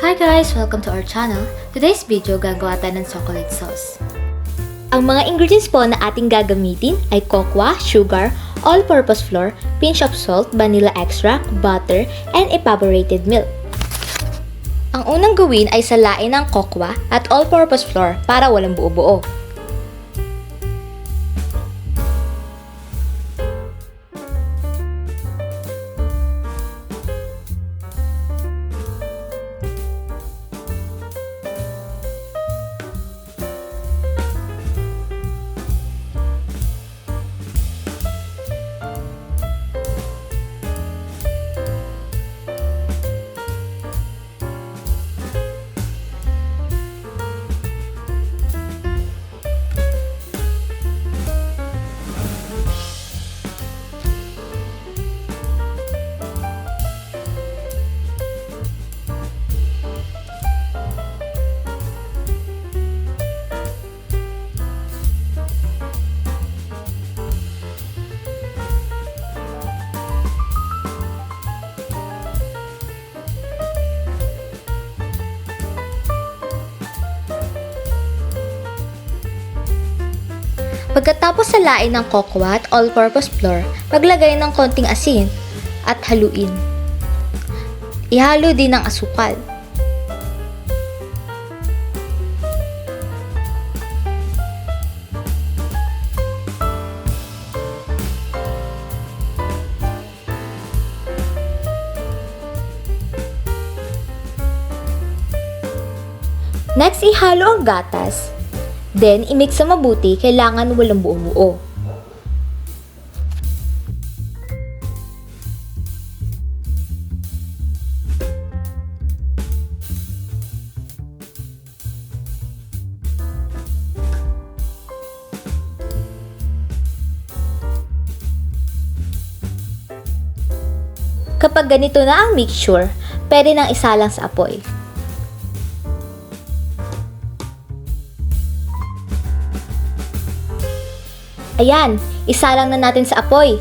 Hi guys! Welcome to our channel. Today's video, gagawa tayo ng chocolate sauce. Ang mga ingredients po na ating gagamitin ay cocoa, sugar, all-purpose flour, pinch of salt, vanilla extract, butter, and evaporated milk. Ang unang gawin ay salain ng cocoa at all-purpose flour para walang buo-buo. Pagkatapos salain ng cocoa at all-purpose flour, maglagay ng konting asin at haluin. Ihalo din ng asukal. Next, ihalo ang gatas. Then, i-mix sa mabuti, kailangan walang buo-buo. Kapag ganito na ang mixture, pwede nang isalang sa apoy. Ayan, isalang na natin sa apoy.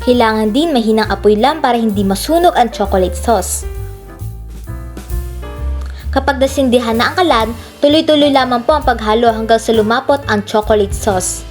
Kailangan din mahinang apoy lang para hindi masunog ang chocolate sauce. Kapag nasindihan na ang kalan, tuloy-tuloy lamang po ang paghalo hanggang sa lumapot ang chocolate sauce.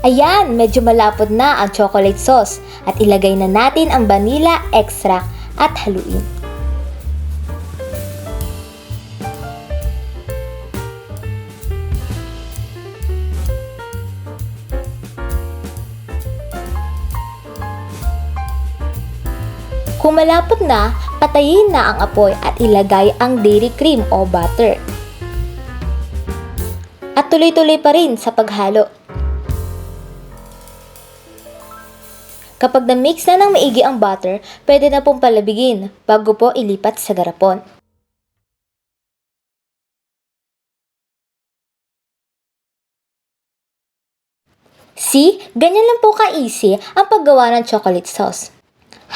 Ayan, medyo malapot na ang chocolate sauce at ilagay na natin ang vanilla extract at haluin. Kung malapot na, patayin na ang apoy at ilagay ang dairy cream o butter. At tuloy-tuloy pa rin sa paghalo. Kapag na-mix na ng maigi ang butter, pwede na pong palabigin bago po ilipat sa garapon. See, ganyan lang po ka-easy ang paggawa ng chocolate sauce.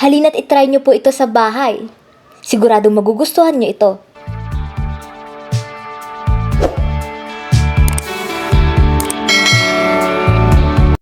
Halina't itry nyo po ito sa bahay. Siguradong magugustuhan nyo ito.